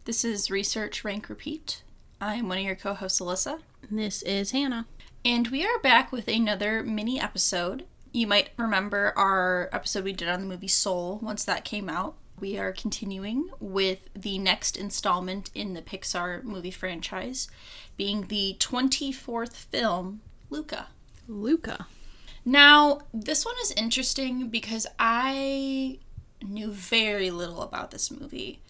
This is Research, Rank, Repeat. I'm one of your co-hosts, Alyssa. And this is Hannah. And we are back with another mini episode. You might remember our episode we did on the movie Soul once that came out. We are continuing with the next installment in the Pixar movie franchise, being the 24th film, Luca. Luca. Now, this one is interesting because I knew very little about this movie.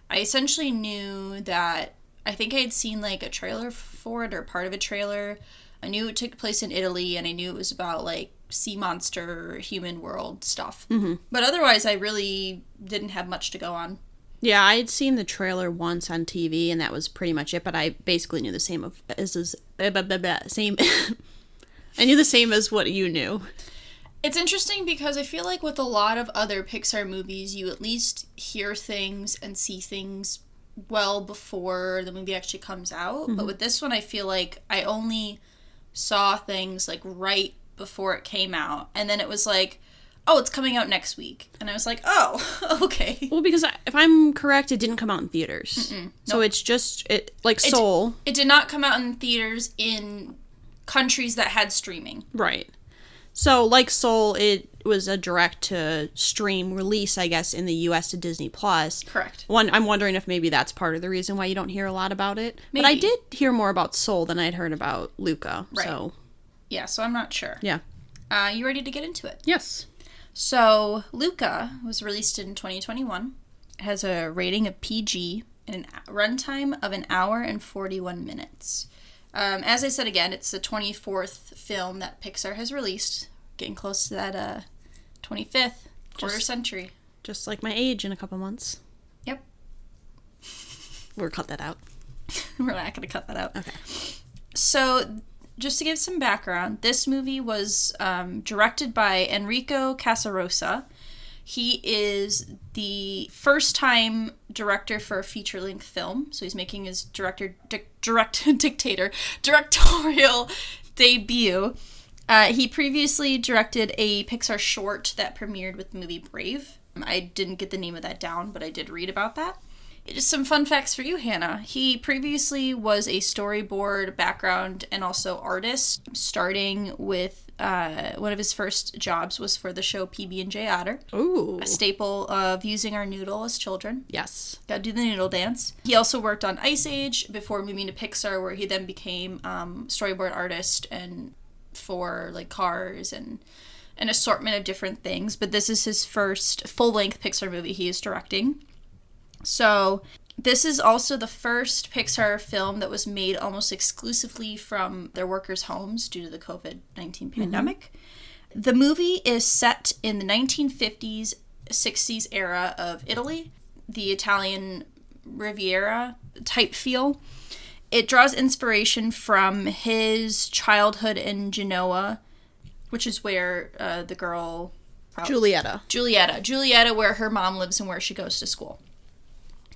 I essentially knew that I think I had seen like a trailer for it or part of a trailer. I knew it took place in Italy and I knew it was about like sea monster, human world stuff. Mm-hmm. But otherwise, I really didn't have much to go on. Yeah, I had seen the trailer once on TV and that was pretty much it, but I basically knew the same I knew the same as what you knew. It's interesting because I feel like with a lot of other Pixar movies, you at least hear things and see things well before the movie actually comes out. Mm-hmm. But with this one, I feel like I only saw things like right before it came out. And then it was like, oh, it's coming out next week. And I was like, oh, okay. Well, because if I'm correct, it didn't come out in theaters. So Nope. it's just, Soul. It did not come out in theaters in countries that had streaming. Right. So, like Soul, it was a direct-to-stream release, I guess, in the U.S. to Disney+. Correct. I'm wondering if maybe that's part of the reason why you don't hear a lot about it. Maybe. But I did hear more about Soul than I'd heard about Luca. Right. So. Yeah, so I'm not sure. Yeah. You ready to get into it? Yes. So, Luca was released in 2021. It has a rating of PG and a runtime of an hour and 41 minutes. As I said again, it's the 24th film that Pixar has released. Getting close to that 25th quarter century. Just like my age in a couple months. Yep. We'll cut that out. We're not going to cut that out. Okay. So, just to give some background, this movie was directed by Enrico Casarosa. He is the first-time director for a feature-length film, so he's making his directorial debut. He previously directed a Pixar short that premiered with the movie Brave. I didn't get the name of that down, but I did read about that. Just some fun facts for you, Hannah. He previously was a storyboard background and also artist, starting with one of his first jobs was for the show PB&J Otter. Ooh. A staple of using our noodle as children. Yes. Gotta do the noodle dance. He also worked on Ice Age before moving to Pixar, where he then became storyboard artist and for like Cars and an assortment of different things. But this is his first full-length Pixar movie he is directing. So, this is also the first Pixar film that was made almost exclusively from their workers' homes due to the COVID-19 pandemic. Mm-hmm. The movie is set in the 1950s, 60s era of Italy, the Italian Riviera type feel. It draws inspiration from his childhood in Genoa, which is where the girl... Giulietta, where her mom lives and where she goes to school.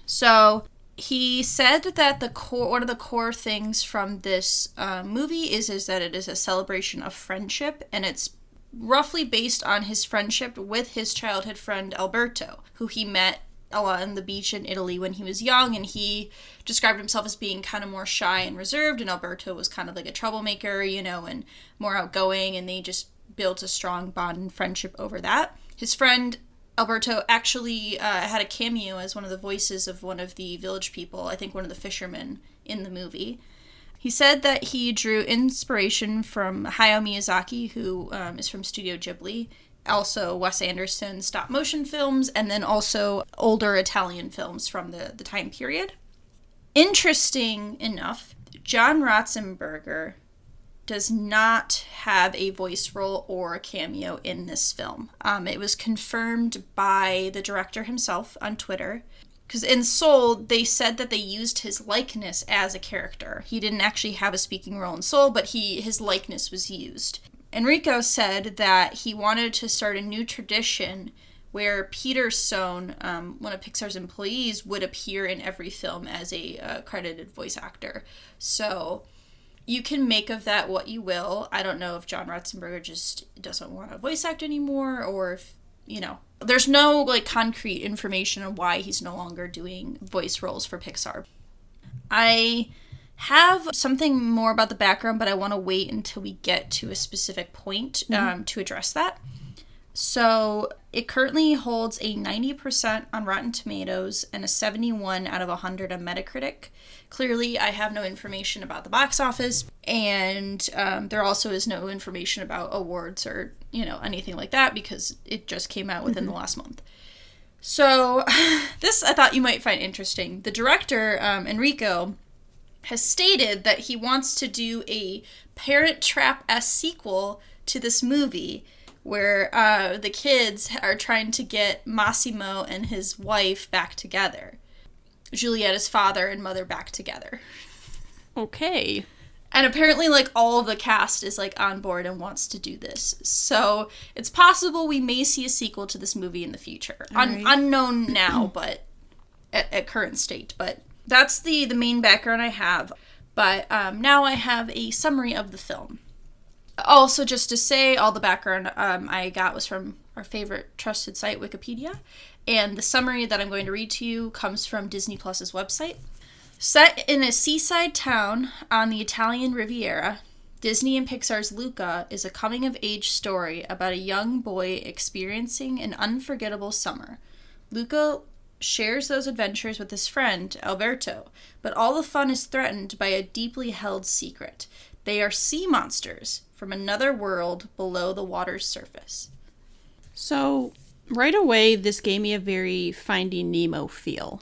So, he said that one of the core things from this movie is that it is a celebration of friendship, and it's roughly based on his friendship with his childhood friend Alberto, who he met on the beach in Italy when he was young, and he described himself as being kind of more shy and reserved, and Alberto was kind of like a troublemaker, and more outgoing, and they just built a strong bond and friendship over that. His friend Alberto actually had a cameo as one of the voices of one of the village people, I think one of the fishermen in the movie. He said that he drew inspiration from Hayao Miyazaki, who is from Studio Ghibli, also Wes Anderson stop-motion films, and then also older Italian films from the time period. Interesting enough, John Ratzenberger does not have a voice role or a cameo in this film. It was confirmed by the director himself on Twitter. Because in Soul, they said that they used his likeness as a character. He didn't actually have a speaking role in Soul, but his likeness was used. Enrico said that he wanted to start a new tradition where Peter Sohn, one of Pixar's employees, would appear in every film as a credited voice actor. So... you can make of that what you will. I don't know if John Ratzenberger just doesn't want to voice act anymore, or if there's no, like, concrete information on why he's no longer doing voice roles for Pixar. I have something more about the background, but I want to wait until we get to a specific point to address that. So it currently holds a 90% on Rotten Tomatoes and a 71 out of 100 on Metacritic. Clearly, I have no information about the box office, and there also is no information about awards or, anything like that, because it just came out within the last month. So this I thought you might find interesting. The director, Enrico, has stated that he wants to do a Parent Trap-esque sequel to this movie, where the kids are trying to get Massimo and his wife back together. Julieta's father and mother back together. Okay. And apparently, like, all of the cast is, like, on board and wants to do this. So it's possible we may see a sequel to this movie in the future. Right. Unknown now, but at current state. But that's the main background I have. But now I have a summary of the film. Also, just to say, all the background I got was from our favorite trusted site, Wikipedia. And the summary that I'm going to read to you comes from Disney Plus's website. Set in a seaside town on the Italian Riviera, Disney and Pixar's Luca is a coming-of-age story about a young boy experiencing an unforgettable summer. Luca shares those adventures with his friend, Alberto, but all the fun is threatened by a deeply held secret. They are sea monsters from another world below the water's surface. So, right away, this gave me a very Finding Nemo feel.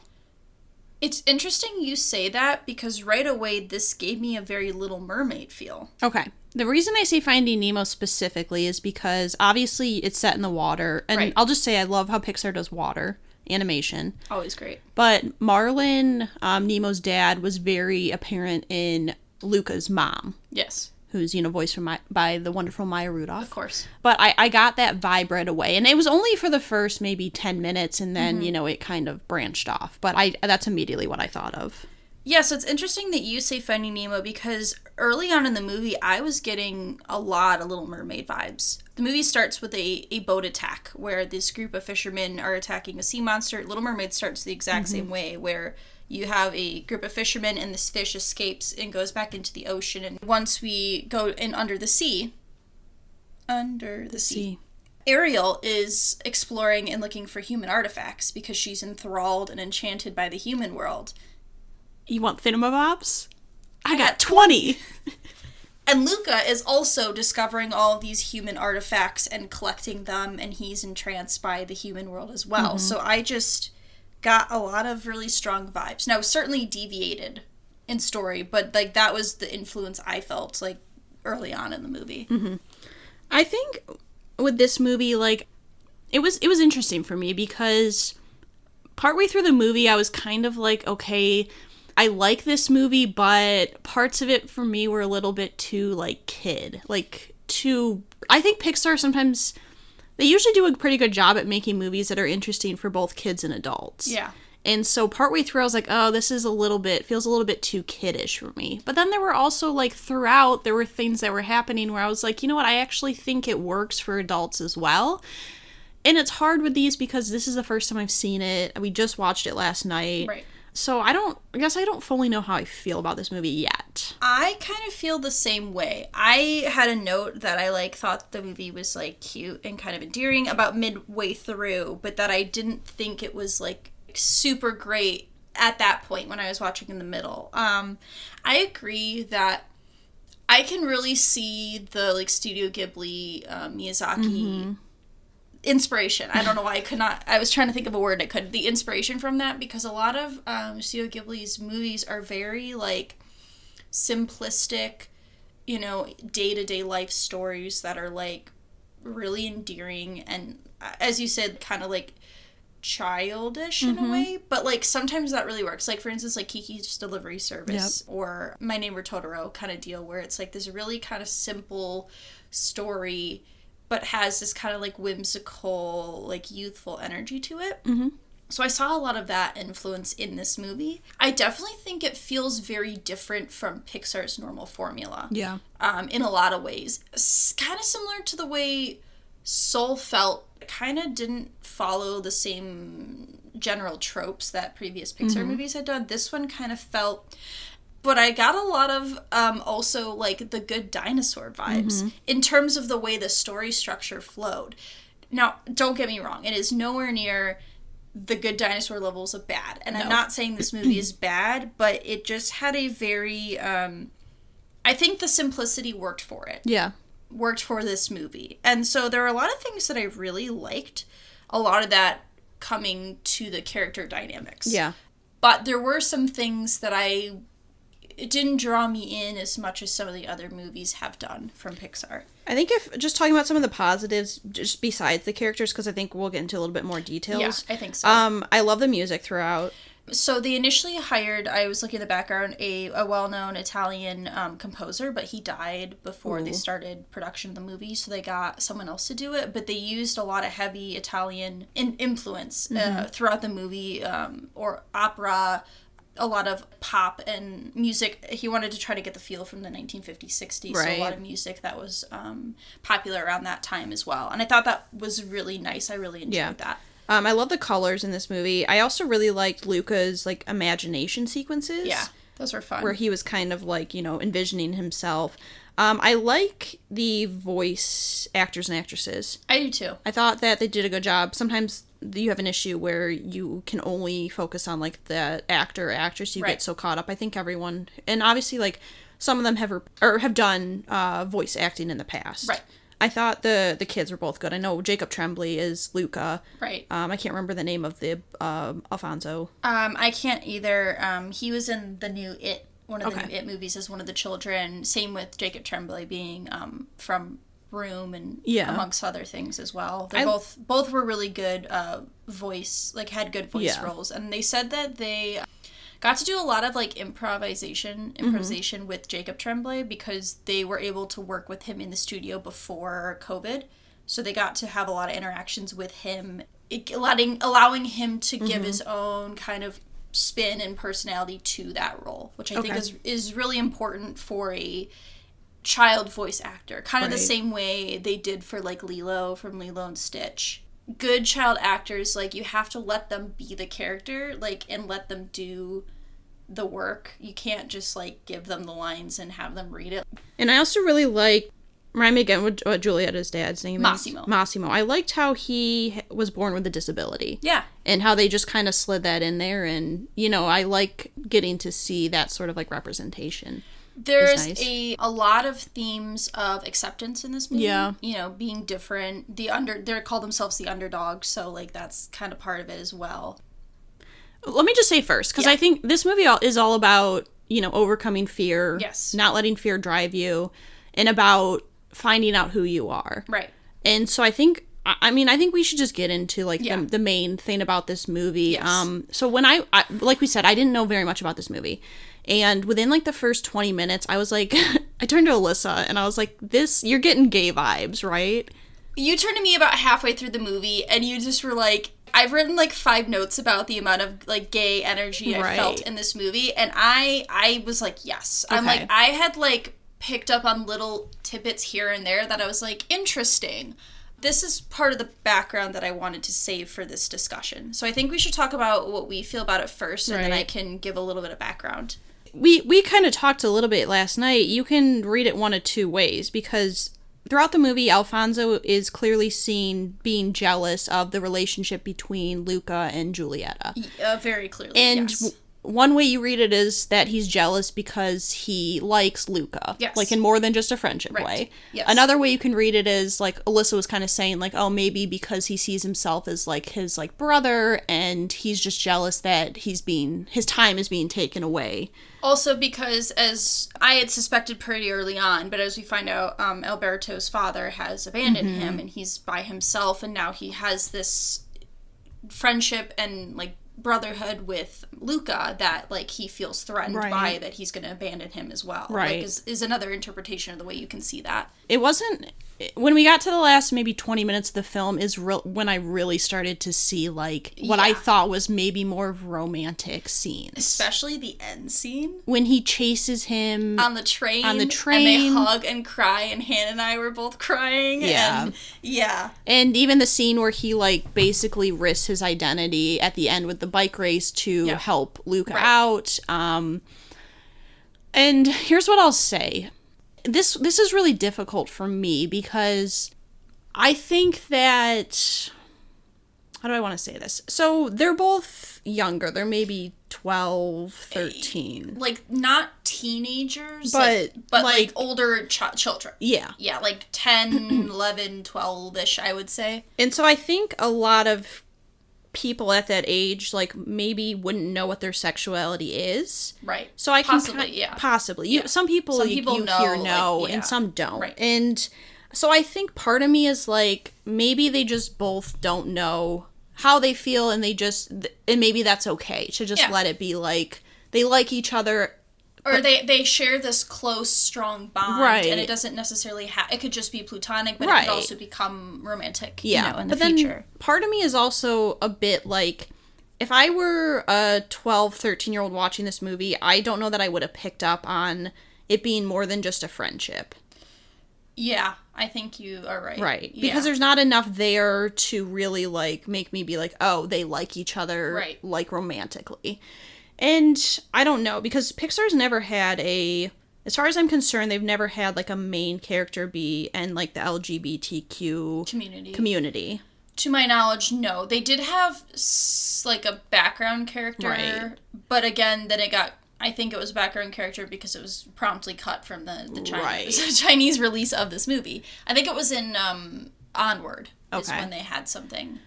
It's interesting you say that, because right away this gave me a very Little Mermaid feel. Okay. The reason I say Finding Nemo specifically is because obviously it's set in the water. And right. I'll just say I love how Pixar does water animation. Always great. But Marlin, Nemo's dad, was very apparent in Luca's mom. Yes. Who's, voiced by the wonderful Maya Rudolph. Of course. But I got that vibe right away. And it was only for the first maybe 10 minutes, and then, it kind of branched off. But that's immediately what I thought of. Yeah, so it's interesting that you say Finding Nemo, because early on in the movie, I was getting a lot of Little Mermaid vibes. The movie starts with a boat attack, where this group of fishermen are attacking a sea monster. Little Mermaid starts the exact same way, where you have a group of fishermen, and this fish escapes and goes back into the ocean. And once we go in under the sea, Ariel is exploring and looking for human artifacts because she's enthralled and enchanted by the human world. You want thingamabobs? I got 20! And Luca is also discovering all of these human artifacts and collecting them, and he's entranced by the human world as well. So I just got a lot of really strong vibes. Now, certainly deviated in story, but, like, that was the influence I felt, like, early on in the movie. I think with this movie, like, it was interesting for me, because partway through the movie, I was kind of like, okay, I like this movie, but parts of it for me were a little bit too, like, kid. Like, I think Pixar sometimes, they usually do a pretty good job at making movies that are interesting for both kids and adults. Yeah. And so partway through, I was like, oh, this is feels a little bit too kiddish for me. But then there were also, like, throughout, there were things that were happening where I was like, you know what, I actually think it works for adults as well. And it's hard with these because this is the first time I've seen it. We just watched it last night. Right. So I guess I don't fully know how I feel about this movie yet. I kind of feel the same way. I had a note that I, like, thought the movie was, like, cute and kind of endearing about midway through, but that I didn't think it was, like, super great at that point when I was watching in the middle. I agree that I can really see the, like, Studio Ghibli, Miyazaki inspiration. I don't know why I was trying to think of a word I couldn't. The inspiration from that, because a lot of Studio Ghibli's movies are very, like, simplistic, day-to-day life stories that are, like, really endearing and, as you said, kind of, like, childish in a way, but, like, sometimes that really works. Like, for instance, like Kiki's Delivery Service or My Neighbor Totoro kind of deal, where it's, like, this really kind of simple story but has this kind of, like, whimsical, like, youthful energy to it. So I saw a lot of that influence in this movie. I definitely think it feels very different from Pixar's normal formula. Yeah. In a lot of ways. Kind of similar to the way Soul felt kind of didn't follow the same general tropes that previous Pixar movies had done. This one kind of felt... But I got a lot of also, like, the Good Dinosaur vibes in terms of the way the story structure flowed. Now, don't get me wrong. It is nowhere near the Good Dinosaur levels of bad. And I'm not saying this movie is bad, but it just had a very... I think the simplicity worked for it. Yeah. Worked for this movie. And so there are a lot of things that I really liked. A lot of that coming to the character dynamics. Yeah. But there were some things that it didn't draw me in as much as some of the other movies have done from Pixar. I think if just talking about some of the positives, just besides the characters, because I think we'll get into a little bit more details. Yeah, I think so. I love the music throughout. So they initially hired, I was looking at the background, a well-known Italian composer, but he died before they started production of the movie, so they got someone else to do it. But they used a lot of heavy Italian influence throughout the movie, or opera, a lot of pop and music. He wanted to try to get the feel from the 1950s, 60s, so a lot of music that was popular around that time as well. And I thought that was really nice. I really enjoyed that. I love the colors in this movie. I also really liked Luca's, like, imagination sequences. Yeah, those were fun. Where he was kind of, like, you know, envisioning himself. I like the voice actors and actresses. I do too. I thought that they did a good job. Sometimes you have an issue where you can only focus on, like, the actor or actress. You get so caught up. I think everyone... And obviously, like, some of them have done voice acting in the past. Right. I thought the kids were both good. I know Jacob Tremblay is Luca. Right. I can't remember the name of the Alfonso. I can't either. He was in the new It, one of the new It movies as one of the children. Same with Jacob Tremblay being from Room and amongst other things as well. They both were really good voice, like had good voice roles. And they said that they got to do a lot of, like, improvisation with Jacob Tremblay because they were able to work with him in the studio before COVID. So they got to have a lot of interactions with him, allowing him to give his own kind of spin and personality to that role, which I think is really important for a child voice actor. Kind of the same way they did for, like, Lilo from Lilo and Stitch. Good child actors, like, you have to let them be the character, like, and let them do the work. You can't just, like, give them the lines and have them read it. And I also really like, remind me again what Giulietta's dad's name is? Massimo. I liked how he was born with a disability. Yeah. And how they just kind of slid that in there, and, you know, I like getting to see that sort of, like, representation. There's a lot of themes of acceptance in this movie. Yeah. You know, being different. They call themselves the underdog, so, like, that's kind of part of it as well. Let me just say first, because I think this movie is all about, you know, overcoming fear. Yes. Not letting fear drive you, and about finding out who you are. Right. And so I think we should just get into, like, the main thing about this movie. Yes. So when I, like we said, I didn't know very much about this movie. And within, like, the first 20 minutes, I was like, I turned to Alyssa, and I was like, you're getting gay vibes, right? You turned to me about halfway through the movie, and you just were like, I've written, like, 5 notes about the amount of, like, gay energy I felt in this movie, and I was like, yes. Okay. I'm like, I had, like, picked up on little tidbits here and there that I was like, interesting. This is part of the background that I wanted to save for this discussion. So I think we should talk about what we feel about it first, and then I can give a little bit of background. We kind of talked a little bit last night. You can read it one of two ways, because throughout the movie, Alfonso is clearly seen being jealous of the relationship between Luca and Giulietta. Very clearly, and yes. One way you read it is that he's jealous because he likes Luca. Yes. Like, in more than just a friendship way. Yes. Another way you can read it is, like, Alyssa was kind of saying, like, oh, maybe because he sees himself as, like, his, like, brother, and he's just jealous that his time is being taken away. Also because, as I had suspected pretty early on, but as we find out, Alberto's father has abandoned him, and he's by himself, and now he has this friendship and, like, brotherhood with Luca that, like, he feels threatened Right. by, that he's going to abandon him as well. Right. Like, is another interpretation of the way you can see that. It wasn't... When we got to the last maybe 20 minutes of the film is when I really started to see, like, what I thought was maybe more of romantic scenes. Especially the end scene. When he chases him... On the train. And they hug and cry, and Hannah and I were both crying. Yeah. And even the scene where he, like, basically risks his identity at the end with the bike race to help Luca out. And here's what I'll say. This is really difficult for me because I think that... How do I want to say this? So they're both younger. They're maybe 12, 13. Like, not teenagers, but like older children. Yeah. Yeah, like 10, 11, 12-ish, I would say. And so I think a lot of people at that age, like, maybe wouldn't know what their sexuality is. Right. So I can... Possibly. Some people know, like, and some don't. Right. And so I think part of me is, like, maybe they just both don't know how they feel, and and maybe that's okay to just let it be, like, they like each other. Or they share this close, strong bond, right. And it doesn't necessarily it could just be platonic, but it could also become romantic, in the future. future. Then part of me is also a bit like, if I were a 12, 13-year-old watching this movie, I don't know that I would have picked up on it being more than just a friendship. Yeah, I think you are right. Right. Yeah. Because there's not enough there to really, like, make me be like, oh, they like each other, like, romantically. And I don't know, because Pixar's never had as far as I'm concerned, they've never had, like, a main character be in, like, the LGBTQ community. To my knowledge, no. They did have, like, a background character, but again, then I think it was a background character because it was promptly cut from the Chinese release of this movie. I think it was in Onward is when they had something.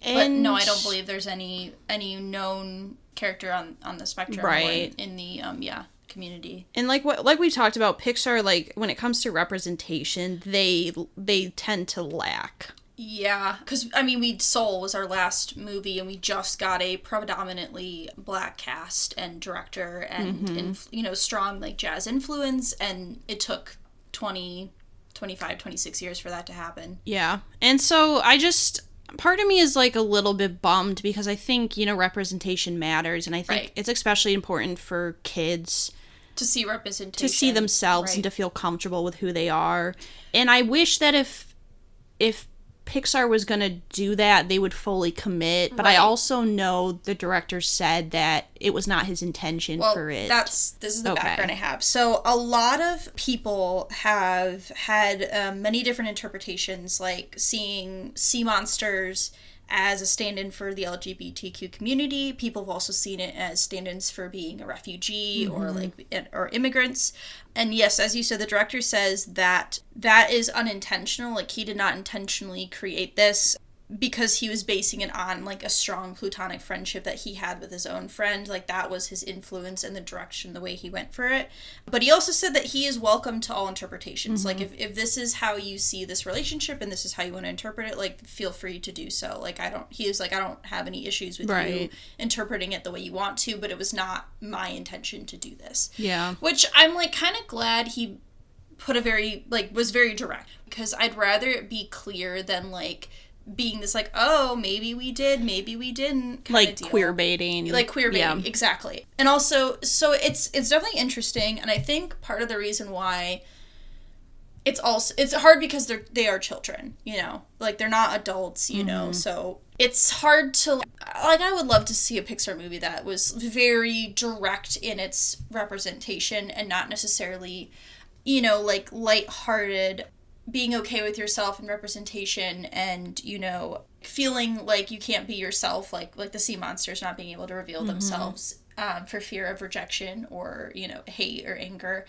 But no, I don't believe there's any known character on the spectrum or in the community. And like we talked about, Pixar, like, when it comes to representation, they tend to lack. Yeah, because, I mean, Soul was our last movie, and we just got a predominantly black cast and director and, strong, like, jazz influence, and it took 20, 25, 26 years for that to happen. Yeah, and so part of me is, like, a little bit bummed because I think, representation matters, and I think it's especially important for kids to see representation. To see themselves and to feel comfortable with who they are. And I wish that if Pixar was going to do that, they would fully commit. But I also know the director said that it was not his intention for it. This is the background I have. So a lot of people have had many different interpretations, like seeing sea monsters as a stand-in for the LGBTQ community. People have also seen it as stand-ins for being a refugee or immigrants. And yes, as you said, the director says that is unintentional. Like, he did not intentionally create this because he was basing it on, like, a strong platonic friendship that he had with his own friend. Like, that was his influence and the direction, the way he went for it. But he also said that he is welcome to all interpretations. Like, if this is how you see this relationship and this is how you want to interpret it, like, feel free to do so. Like, I don't have any issues with you interpreting it the way you want to, but it was not my intention to do this. Yeah. Which I'm, like, kind of glad he was very direct, because I'd rather it be clear than, like, being this, like, oh, maybe we did, maybe we didn't, like queer baiting. Like queer baiting, exactly. And also, so it's definitely interesting, and I think part of the reason why it's hard because they are children, like, they're not adults, so it's hard to, like, I would love to see a Pixar movie that was very direct in its representation and not necessarily, like, lighthearted, being okay with yourself and representation and, feeling like you can't be yourself, like the sea monsters not being able to reveal themselves for fear of rejection or, hate or anger.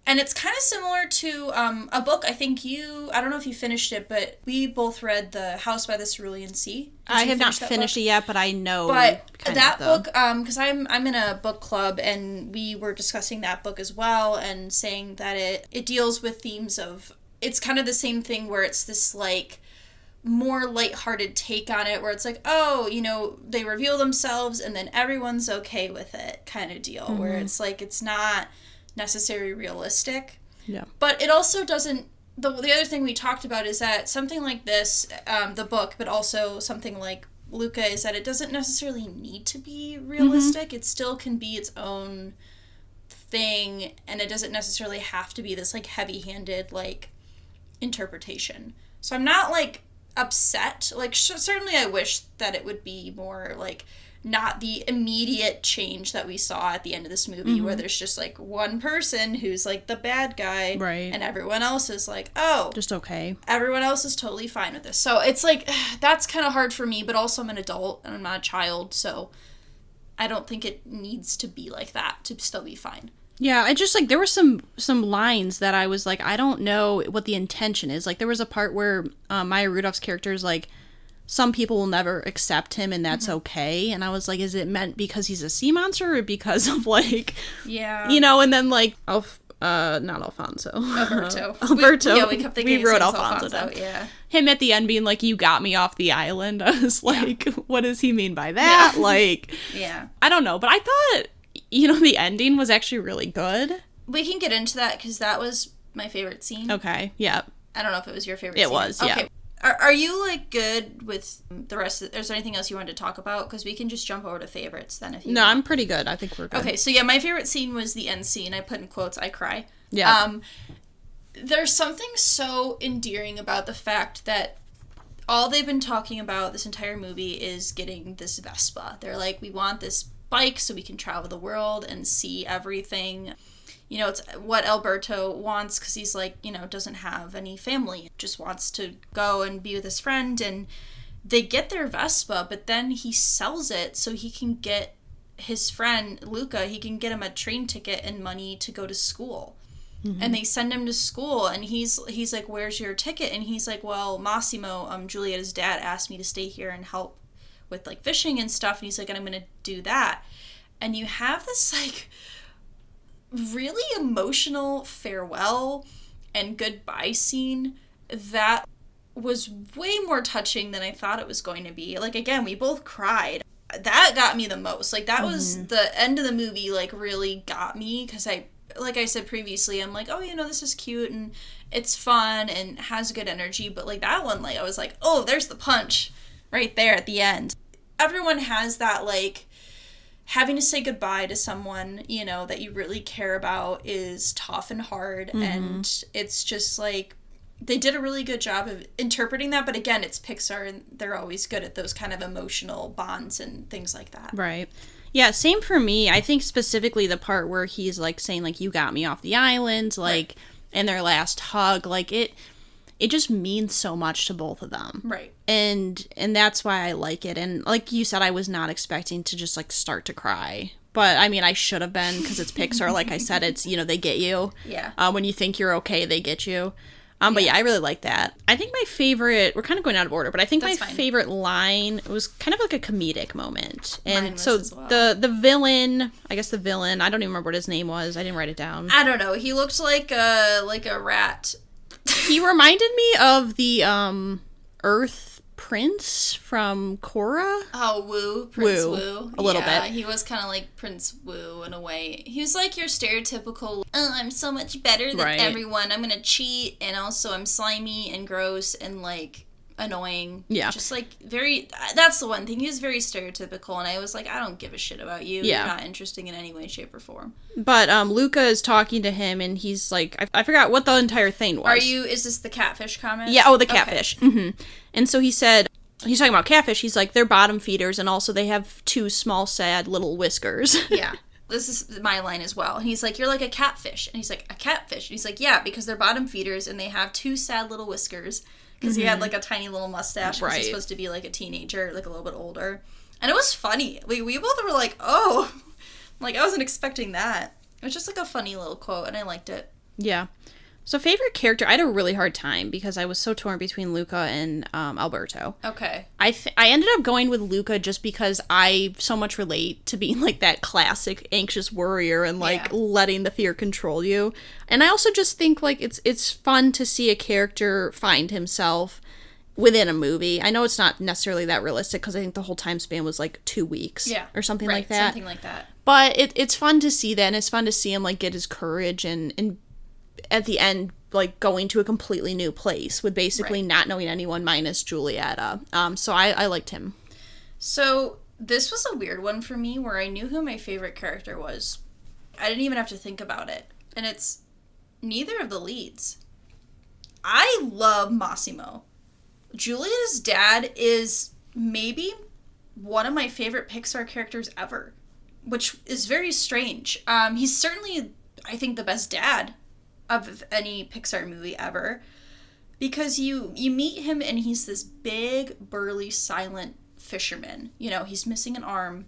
And it's kind of similar to a book, I don't know if you finished it, but we both read The House by the Cerulean Sea. I have not finished it yet, but I know. But that book, because I'm in a book club, and we were discussing that book as well, and saying that it deals with themes of, it's kind of the same thing where it's this, like, more lighthearted take on it where it's like, oh, you know, they reveal themselves and then everyone's okay with it kind of deal, where it's like it's not necessarily realistic. Yeah. But it also doesn't, the other thing we talked about is that something like this, the book, but also something like Luca, is that it doesn't necessarily need to be realistic. It still can be its own thing, and it doesn't necessarily have to be this like heavy-handed like interpretation. So I'm not like upset. Like certainly I wish that it would be more like not the immediate change that we saw at the end of this movie where there's just like one person who's like the bad guy, right, and everyone else is like, oh, just okay, everyone else is totally fine with this. So it's like that's kind of hard for me, but also I'm an adult and I'm not a child, so I don't think it needs to be like that to still be fine. Yeah, I just, like, there were some lines that I was like, I don't know what the intention is. Like, there was a part where Maya Rudolph's character is like, some people will never accept him and that's okay. And I was like, is it meant because he's a sea monster or because of, like, yeah, you know, and then, like, not Alfonso. Alberto. Alberto. We kept thinking we wrote Alfonso down. Yeah. Him at the end being like, you got me off the island. I was like, what does he mean by that? Yeah. Like, yeah. I don't know. But I thought, you know, the ending was actually really good. We can get into that because that was my favorite scene. Okay, yeah. I don't know if it was your favorite scene. It was, yeah. Okay. Are you, like, good with the rest of... Is there anything else you wanted to talk about? Because we can just jump over to favorites then if you want. I'm pretty good. I think we're good. Okay, so yeah, my favorite scene was the end scene. I put in quotes, I cry. Yeah. There's something so endearing about the fact that all they've been talking about this entire movie is getting this Vespa. They're like, we want this bike so we can travel the world and see everything. You know, it's what Alberto wants because he's like, you know, doesn't have any family. Just wants to go and be with his friend. And they get their Vespa, but then he sells it so he can get his friend, Luca, he can get him a train ticket and money to go to school. Mm-hmm. And they send him to school, and he's like, where's your ticket? And he's like, well, Massimo, Giulietta's dad, asked me to stay here and help with, like, fishing and stuff. And he's like, and I'm going to do that. And you have this, like, really emotional farewell and goodbye scene that was way more touching than I thought it was going to be. Like, again, we both cried. That got me the most. Like, that was the end of the movie, like, really got me because like I said previously, I'm like, oh, you know, this is cute and it's fun and has good energy. But, like, that one, like, I was like, oh, there's the punch right there at the end. Everyone has that, like, having to say goodbye to someone, you know, that you really care about is tough and hard. And it's just, like, they did a really good job of interpreting that. But, again, it's Pixar, and they're always good at those kind of emotional bonds and things like that. Right. Yeah, same for me. I think specifically the part where he's, like, saying, like, you got me off the island, like, right. And their last hug, like, it just means so much to both of them. Right. And that's why I like it. And like you said, I was not expecting to just, like, start to cry. But, I mean, I should have been because it's Pixar. Like I said, it's, you know, they get you. Yeah. When you think you're okay, they get you. But yeah, I really like that. I think my favorite, we're kind of going out of order, but I think that's my favorite line was kind of like a comedic moment. And so well. the villain, I don't even remember what his name was. I didn't write it down. I don't know. He looked like a rat. He reminded me of the Earth Prince from Korra. Oh, Prince Wu. A little bit. He was kind of like Prince Wu in a way. He was like your stereotypical, oh, I'm so much better than everyone. I'm going to cheat, and also I'm slimy and gross and, like, annoying. Yeah. Just, like, very, that's the one thing. He was very stereotypical, and I was like, I don't give a shit about you. Yeah. You're not interesting in any way, shape, or form. But Luca is talking to him, and he's like, I forgot what the entire thing was. Is this the catfish comment? Yeah, the catfish. Okay. Mm-hmm. And so he said, he's talking about catfish, he's like, they're bottom feeders, and also they have two small, sad little whiskers. Yeah. This is my line as well. And he's like, you're like a catfish. And he's like, a catfish? And he's like, yeah, because they're bottom feeders, and they have two sad little whiskers. Because he had, like, a tiny little mustache. Because he's supposed to be, like, a teenager, like, a little bit older. And it was funny. We both were like, oh. Like, I wasn't expecting that. It was just, like, a funny little quote, and I liked it. Yeah. So, favorite character, I had a really hard time because I was so torn between Luca and Alberto. Okay. I ended up going with Luca just because I so much relate to being, like, that classic anxious worrier and, like, letting the fear control you. And I also just think, like, it's fun to see a character find himself within a movie. I know it's not necessarily that realistic because I think the whole time span was like 2 weeks or something like that. Something like that. But it's fun to see that, and it's fun to see him like get his courage and at the end like going to a completely new place with basically not knowing anyone minus Julieta. So I liked him. So this was a weird one for me where I knew who my favorite character was. I didn't even have to think about it. And it's neither of the leads. I love Massimo. Julieta's dad is maybe one of my favorite Pixar characters ever, which is very strange. He's certainly, I think, the best dad of any Pixar movie ever, because you meet him and he's this big, burly, silent fisherman. You know, he's missing an arm,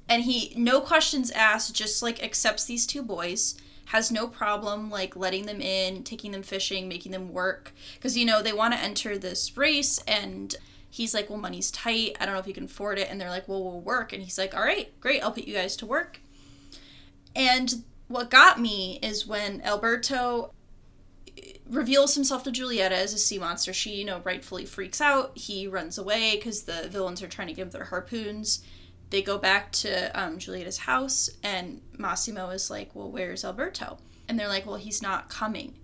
and he, no questions asked, just like accepts these two boys, has no problem like letting them in, taking them fishing, making them work, because, you know, they want to enter this race, and he's like, well, money's tight, I don't know if you can afford it, and they're like, well, we'll work, and he's like, all right, great, I'll put you guys to work. And what got me is when Alberto reveals himself to Julieta as a sea monster. She, you know, rightfully freaks out. He runs away because the villains are trying to give their harpoons. They go back to Julieta's house, and Massimo is like, well, where's Alberto? And they're like, well, he's not coming.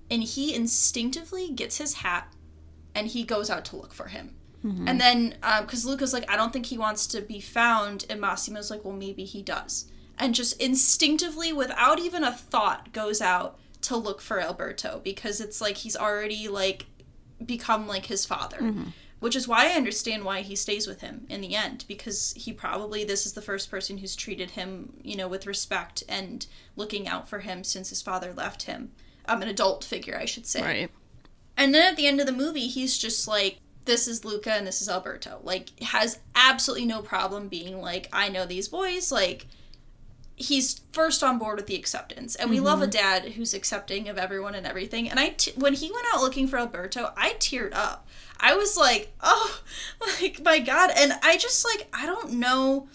And he instinctively gets his hat, and he goes out to look for him. Mm-hmm. And then, because Luca's like, I don't think he wants to be found, and Massimo's like, well, maybe he does. And just instinctively, without even a thought, goes out to look for Alberto, because it's like he's already, like, become like his father. Mm-hmm. Which is why I understand why he stays with him in the end, because he probably, this is the first person who's treated him, you know, with respect and looking out for him since his father left him. An adult figure, I should say. Right. And then at the end of the movie, he's just like, this is Luca and this is Alberto. Like, has absolutely no problem being like, I know these boys, like, he's first on board with the acceptance. And we love a dad who's accepting of everyone and everything. And when he went out looking for Alberto, I teared up. I was like, oh, like, my God. And I just, like, I don't know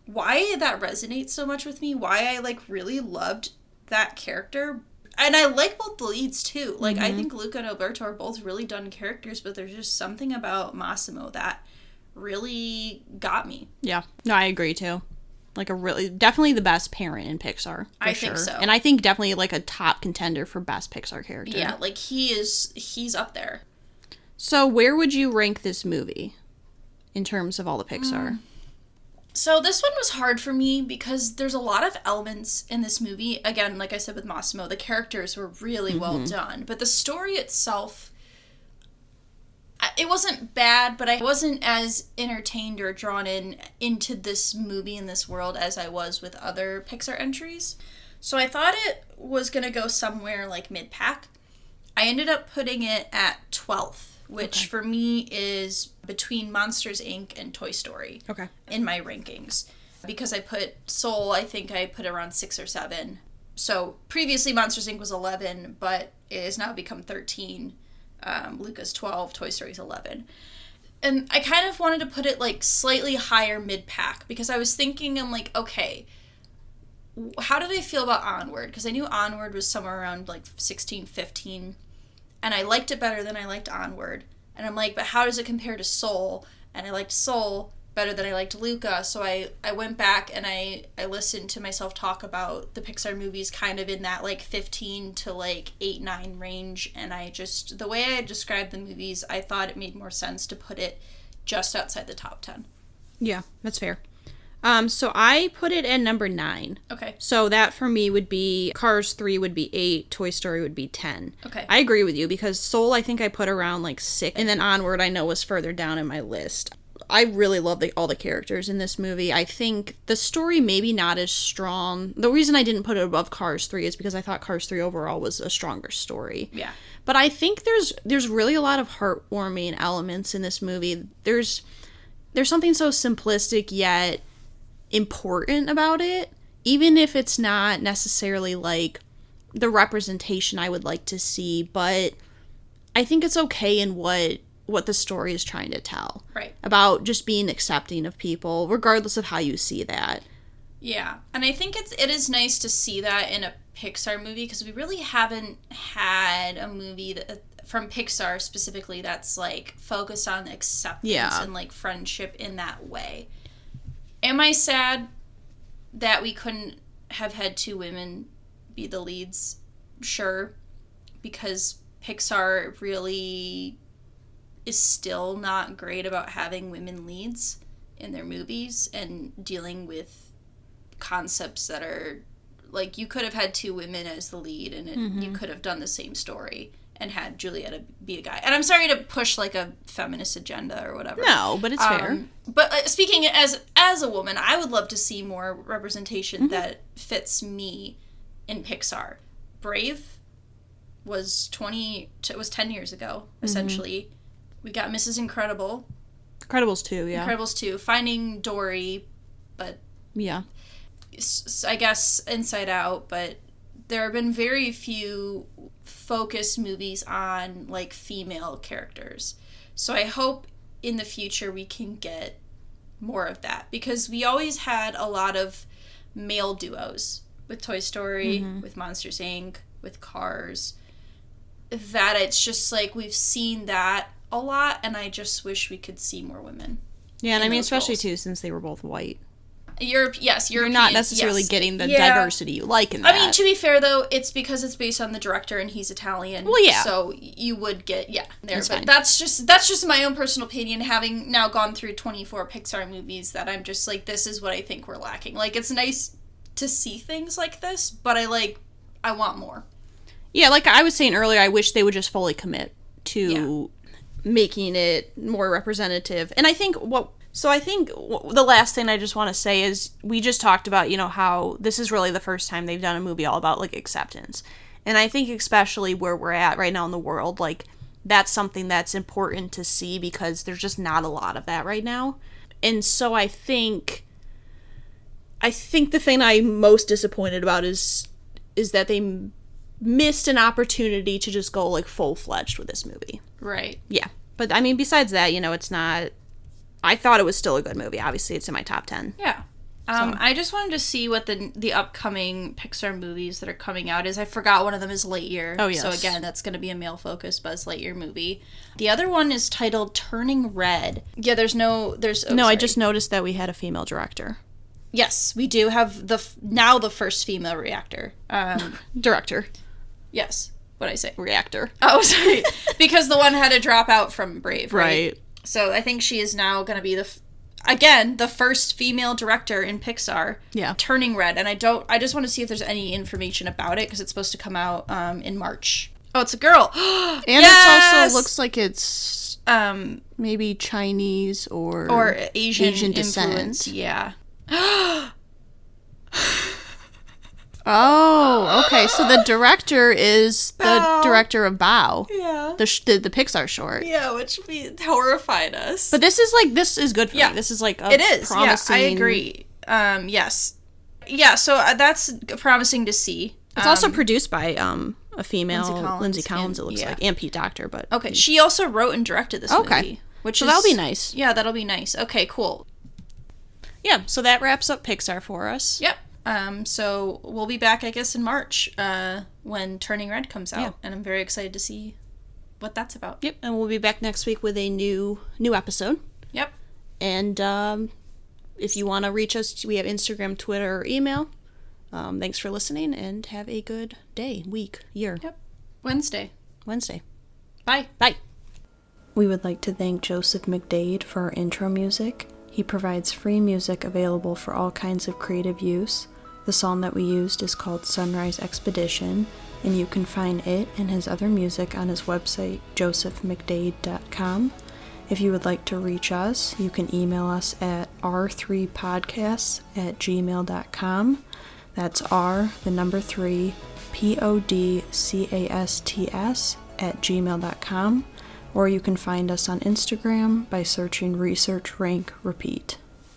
why that resonates so much with me, why I, like, really loved that character. And I like both the leads, too. Like, I think Luca and Alberto are both really done characters, but there's just something about Massimo that really got me. Yeah. No, I agree, too. Like, definitely the best parent in Pixar. I think so. And I think definitely, like, a top contender for best Pixar character. Yeah, like, he's up there. So, where would you rank this movie in terms of all the Pixar? So, this one was hard for me because there's a lot of elements in this movie. Again, like I said with Massimo, the characters were really well done. But the story itself, it wasn't bad, but I wasn't as entertained or drawn into this movie and this world as I was with other Pixar entries. So, I thought it was going to go somewhere like mid-pack. I ended up putting it at 12th. Which for me is between Monsters, Inc. and Toy Story in my rankings. Because I put Soul, I think I put around 6 or 7. So previously Monsters, Inc. was 11, but it has now become 13. Luca's 12, Toy Story's 11. And I kind of wanted to put it like slightly higher mid-pack, because I was thinking, I'm like, okay, how did I feel about Onward? Because I knew Onward was somewhere around like 16, 15. And I liked it better than I liked Onward. And I'm like, but how does it compare to Soul? And I liked Soul better than I liked Luca. So I went back and I listened to myself talk about the Pixar movies kind of in that like 15 to like 8, 9 range. And the way I described the movies, I thought it made more sense to put it just outside the top 10. Yeah, that's fair. So I put it at number 9. Okay. So that for me would be Cars 3 would be 8, Toy Story would be 10. Okay. I agree with you, because Soul I think I put around like 6, and then Onward I know was further down in my list. I really love all the characters in this movie. I think the story maybe not as strong. The reason I didn't put it above Cars 3 is because I thought Cars 3 overall was a stronger story. Yeah. But I think there's really a lot of heartwarming elements in this movie. There's something so simplistic yet important about it, even if it's not necessarily like the representation I would like to see, but I think it's okay in what the story is trying to tell. Right. About just being accepting of people, regardless of how you see that. Yeah. And I think it is nice to see that in a Pixar movie, because we really haven't had a movie that, from Pixar specifically, that's like focused on acceptance and like friendship in that way. Am I sad that we couldn't have had 2 women be the leads? Sure, because Pixar really is still not great about having women leads in their movies and dealing with concepts that are like, you could have had 2 women as the lead and you could have done the same story and had Julietta be a guy. And I'm sorry to push like a feminist agenda or whatever. No, but it's fair. But speaking as a woman, I would love to see more representation that fits me in Pixar. Brave was 10 years ago, essentially. We got Mrs. Incredible. Incredibles 2, yeah. Incredibles 2. Finding Dory, but... Yeah. I guess Inside Out, but there have been very few focused movies on, like, female characters. So I hope in the future we can get more of that, because we always had a lot of male duos with Toy Story, with Monsters, Inc., with Cars, that it's just, like, we've seen that a lot, and I just wish we could see more women. Yeah, and I mean, especially, too, since they were both white. European. You're not necessarily getting the diversity you like in that. I mean, to be fair, though, it's because it's based on the director and he's Italian. Well, yeah. So you would get, there. That's but fine. that's just my own personal opinion, having now gone through 24 Pixar movies, that I'm just like, this is what I think we're lacking. Like, it's nice to see things like this, but I want more. Yeah, like I was saying earlier, I wish they would just fully commit to making it more representative. And I think the last thing I just want to say is, we just talked about, how this is really the first time they've done a movie all about, like, acceptance. And I think especially where we're at right now in the world, like, that's something that's important to see, because there's just not a lot of that right now. And so I think the thing I'm most disappointed about is that they missed an opportunity to just go, like, full-fledged with this movie. Right. Yeah. But, I mean, besides that, it's not... I thought it was still a good movie. Obviously, it's in my top 10. Yeah. I just wanted to see what the upcoming Pixar movies that are coming out is. I forgot one of them is Lightyear. Oh, yes. So, again, that's going to be a male-focused Buzz Lightyear movie. The other one is titled Turning Red. Yeah, I just noticed that we had a female director. Yes, we do have the first female Director. Yes. What'd I say? Reactor. Oh, sorry. Because the one had to drop out from Brave, right? Right. So I think she is now going to be the first female director in Pixar. Yeah. Turning Red. And I just want to see if there's any information about it, because it's supposed to come out in March. Oh, it's a girl. And It also looks like it's maybe Chinese or Asian descent. Yeah. Oh, okay. So the director is the director of Bao. Yeah. The Pixar short. Yeah, which horrified us. But this is good for me. This is like it is. Promising... Yeah, I agree. Yes. Yeah, so that's promising to see. It's also produced by a female, Lindsay and, Collins, it looks like, and Pete Docter. But okay, she also wrote and directed this movie. So that'll be nice. Yeah, that'll be nice. Okay, cool. Yeah, so that wraps up Pixar for us. Yep. So we'll be back, I guess, in March when Turning Red comes out, and I'm very excited to see what that's about. Yep, and we'll be back next week with a new episode. Yep. And if you want to reach us, we have Instagram, Twitter, or email. Thanks for listening, and have a good day, week, year. Yep. Wednesday. Bye. Bye. We would like to thank Joseph McDade for our intro music. He provides free music available for all kinds of creative use. The song that we used is called Sunrise Expedition, and you can find it and his other music on his website, josephmcdade.com. If you would like to reach us, you can email us at r3podcasts@gmail.com. That's R, the number 3, podcasts@gmail.com. Or you can find us on Instagram by searching Research Rank Repeat.